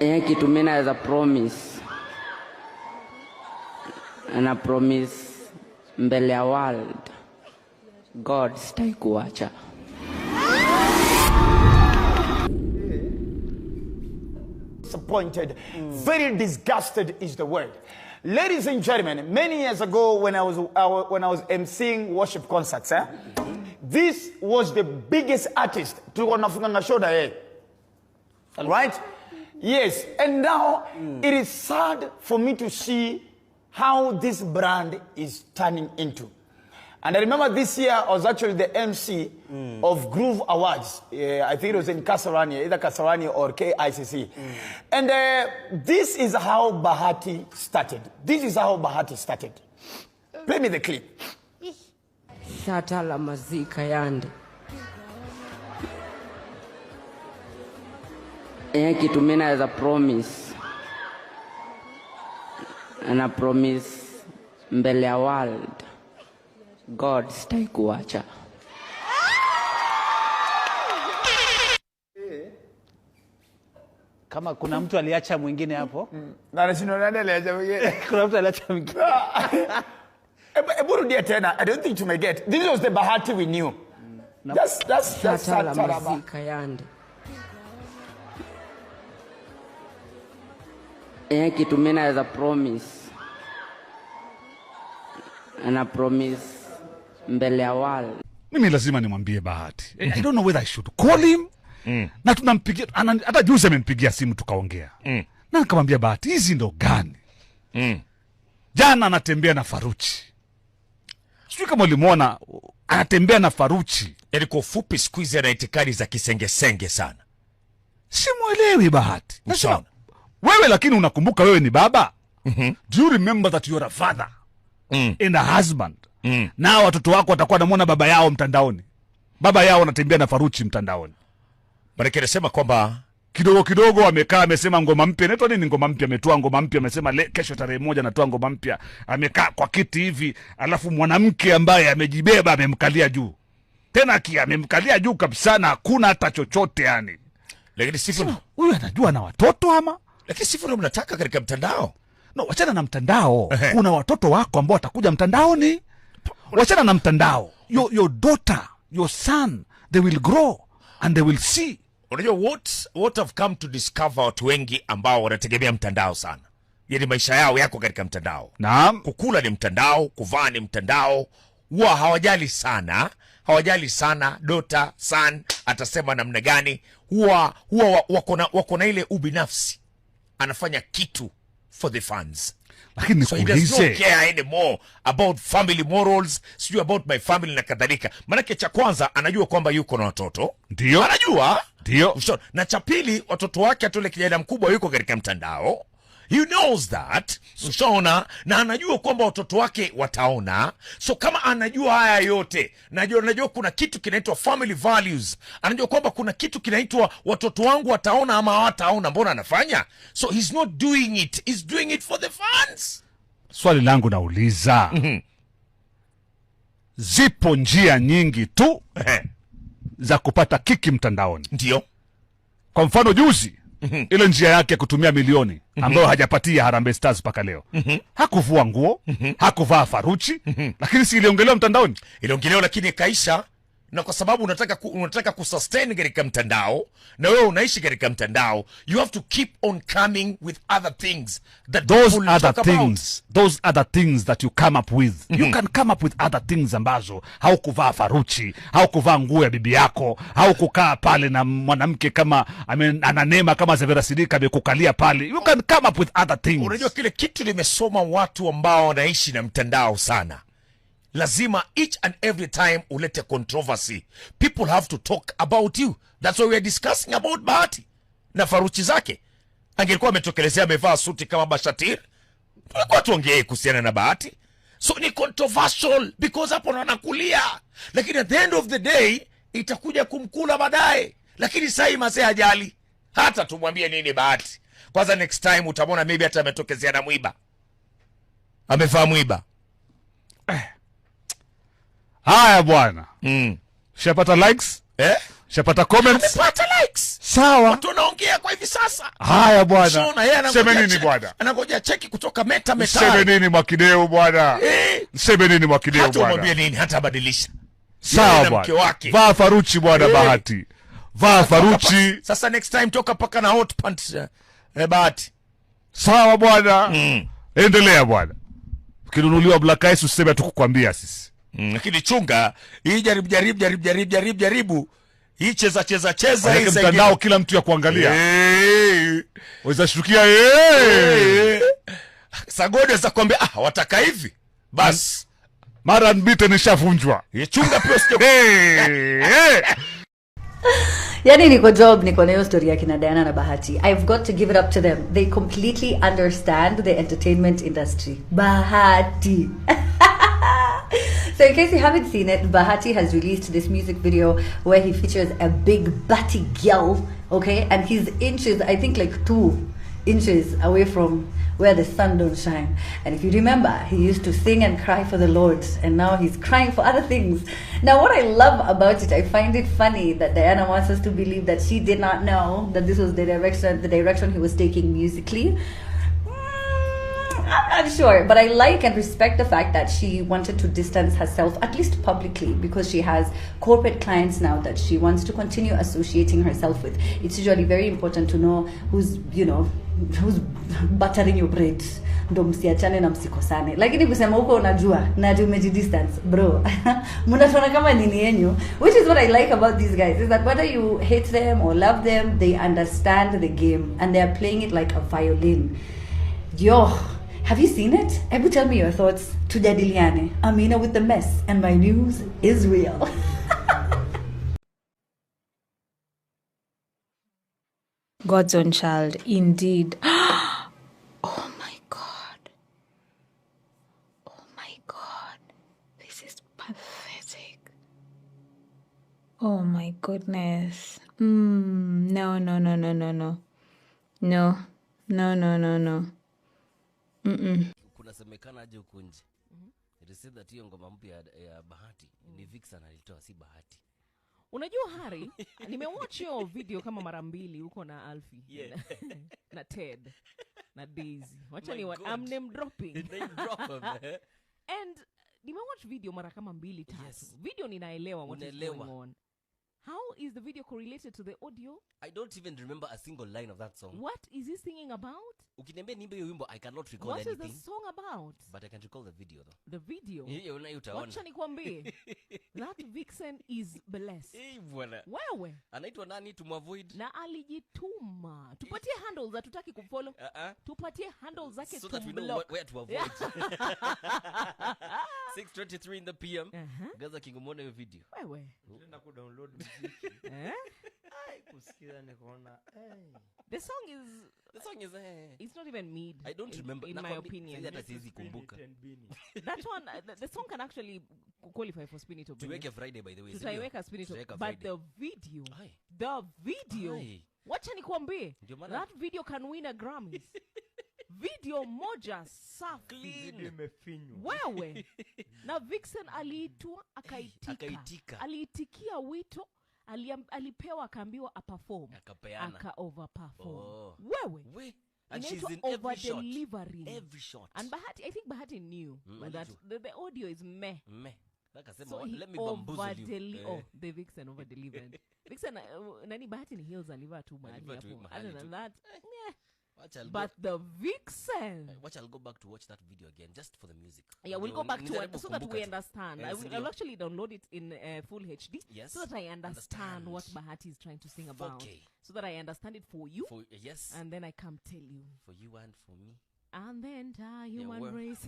kitu mimi naweza promise. Na promise mbele ya world. God stai kuacha. Disappointed, very disgusted is the word. Ladies and gentlemen, many years ago when I was emceeing worship concerts, this was the biggest artist to wanafunga shoda right? Yes, and now it is sad for me to see how this brand is turning into. And I remember this year I was actually the MC of Groove Awards. I think it was in Kasarani, either Kasarani or KICC. And this is how Bahati started. This is how Bahati started. Play me the clip. Shata la mazika yande. Kitu mimi naweza promise. Na promise mbele ya world. God stai kuacha. Kama kuna mtu aliacha mwingine hapo. Na nasino nani aliacha mwingine? Kuna mtu aliacha mwingine. Eburudia tena, I don't think you may get. This was the Bahati we knew. That's Shata la mazika yande. Kitu mimi naweza promise. Na promise mbele ya world. Mimi lazima nimwambie Bahati. I don't know whether I should call him. Na tunampigia, hata juzi amenipigia simu tukaongea. Na nikamwambia Bahati, hizi ndo gani? Jana anatembea na Faruchi. Sijui kama ulimuona anatembea na Faruchi. Yaani kwa ufupi siku hizi ana itikadi za kisengesenge sana. Simuelewi Bahati. Nasema, wewe lakini unakumbuka wewe ni baba? Do you remember that you are a father? And a husband. Na watoto wako watakuwa wanamuona baba yao mtandaoni. Baba yao anatembea na Faruchi mtandaoni. Maana anasema kwamba kidogo amekaa amesema ngoma mpya. Inaitwa nini ngoma mpya? Ametoa ngoma mpya, amesema kesho tarehe 1 anatoa ngoma mpya. Amekaa kwa kiti hivi, alafu mwanamke ambaye amejibeba amemkalia juu. Tena amemkalia juu kabisa na hakuna hata chochote yani. Lakini sifu huyu anajua na watoto ama? Lakini sifu ndio mnataka katika mtandao. No, wachana na mtandao. Kuna watoto wako ambao watakuja mtandaoni. Wachana na mtandao. Your daughter, your son, they will grow and they will see. Unajua what have come to discover watu wengi ambao wanategemea mtandao sana. Yaani maisha yao yako katika mtandao. Naam. Kukula ni mtandao, kuvaa ni mtandao. Huwa hawajali sana daughter, son atasema namna gani. Huwa wako na ile ubinafsi. Anafanya kitu for the fans. Lakini so he does not care anymore about family morals, sijui about my family na kadhalika. Manake cha kwanza anajua kwamba yuko na watoto. Ndio. Anajua. Ndio. Na cha pili watoto wake atole kijana mkubwa yuko katika mtandao. He knows that. Ushaona, na anajua kwamba watoto wake wataona. So kama anajua haya yote, najua kuna kitu kinaitwa family values. Anajua kwamba kuna kitu kinaitwa watoto wangu wataona ama hawataona, mbona anafanya? So he's not doing it. He's doing it for the fans. Swali langu nauliza. Zipo njia nyingi tu za kupata kiki mtandaoni. Ndio. Kwa mfano juzi, ile njia yake kutumia milioni ambayo hajapatia Harambee Stars paka leo. Hakuvua nguo, hakuvaa Faruchi, lakini si iliongelewa mtandaoni. Iliongelewa lakini kaisha, na kwa sababu unataka kusustain katika mtandao, na wewe unaishi katika mtandao, you have to keep on coming with other things that those other things that you come up with. You can come up with other things ambazo haukuvaa Faruchi, haukuvaa nguo ya bibi yako, haukukaa pale na mwanamke kama ananema kama Zavera Sidika amekukalia pale. You can come up with other things. Unajua kile kitu nimesoma watu ambao wanaishi na mtandao sana. Lazima each and every time ulete controversy. People have to talk about you. That's why we are discussing about Bahati na Faruchi zake. Angelikuwa ametokelezea amevaa suti kama Bashatir, tulikuwa tuongee kuhusiana na Bahati. So ni controversial because hapo wanakulia. Lakini at the end of the day itakuja kumkula baadaye. Lakini sasa mzee hajali. Hata tumwambie nini Bahati. Kwanza next time utamwona maybe hata ametokezea na mwiba. Amevaa mwiba. Haya bwana. Shapata likes? Eh? Shapata comments? Amepata likes. Sawa. Watu wanaongea kwa hivi sasa. Haya bwana. Shona yeye Seme nini bwana? Anangoja cheki kutoka Meta. Seme nini Mwakideu bwana? Seme nini Mwakideu bwana? Hata umwambie nini hata badilisha. Sawa bwana. Vaa faruchi bwana Bahati. Vaa faruchi. Sasa next time toka paka na hot pants Bahati. Sawa bwana. Endelea bwana. Ukinunuliwa Black Ice useme tukukwambia sisi. Lakini chunga, hii jaribu. Hii cheza hii mtandao kila mtu ya kuangalia. Waweza shukia Sagode za kwambia wataka hivi. Bas. Mara mbite nishavunjwa. Chunga pia usije. Yani niko job niko na hiyo story ya kina Diana na Bahati. I've got to give it up to them. They completely understand the entertainment industry. Bahati. So in case you haven't seen it, Bahati has released this music video where he features a big batty girl, okay? And he's inches, I think like 2 inches away from where the sun don't shine. And if you remember, he used to sing and cry for the Lord, and now he's crying for other things. Now what I love about it, I find it funny that Diana wants us to believe that she did not know that this was the direction he was taking musically. I'm not sure, but I like and respect the fact that she wanted to distance herself, at least publicly, because she has corporate clients now that she wants to continue associating herself with. It's usually very important to know who's buttering your bread. Ndo msiachane na msikosane. Lakini kusema huko unajua na umejidistance, bro. Mnafanya kama nini yenyu, which is what I like about these guys, is that whether you hate them or love them, they understand the game and they are playing it like a violin. Yo, have you seen it? Ebu tell me your thoughts. Tujadiliane. Amina with the mess, and my news is real. God's own child, indeed. Oh my God. Oh my God. This is pathetic. Oh my goodness. No. No. Kunasemekana aje huko nje. It is said that hiyo ngoma mpya ya Bahati ni Vixen alitoa, si Bahati. Unajua Hari, nimewatch hiyo video kama mara 2 huko na Alfie. Yeah. Na Ted na Daisy. Wacha ni I'm name dropping. Name drop them. And nimewatch video mara kama 2-3. Yes. Video ninaelewa what is going on. How is the video correlated to the audio? I don't even remember a single line of that song. What is he singing about? Ukiniambia nimbe hiyo wimbo, I cannot recall anything. What is the song about? But I can recall the video though. The video? Hiyo utaona. Wacha nikwambie. That Vixen is blessed. Bwana. Wewe. Anaitwa nani tumavoid? Na alijituma. Tupatie handles hatutaki kufollow. Tupatie handles zake so that we know where to avoid. 6:23 in the PM. Gaza kingomona hiyo video. Wewe. Nenda ku download muziki. Ai kusikia nikaona The song is it's not even mid. I don't remember in my opinion. That is kumbuka. That one the song can actually qualify for Spin It or Bring It. Tuweke Friday by the way. Tutaiweka Spin It, but the video. Wacha nikwambie. That video can win a Grammys. Video moja safi. Video imefinywa. Wewe. Na Vixen aliitwa akaitika. Aliitikia wito. Alipewa akaambiwa perform. Aka overperform. Wewe. And she's in every shot. And Bahati, I think Bahati knew that the audio is meh. So let me bamboozle you. The Vixen over-delivered. Vixen, nani Bahati ni heels aliva tu mahali hapo. Other than that, but the Vixen. Watch, I'll go back to watch that video again just for the music. Yeah, we'll go back to it so that we understand. I'll actually download it in full HD so that I understand what Bahati is trying to sing about. Okay. So that I understand it for you. Yes. And then I come tell you. For you and for me. And the entire human race.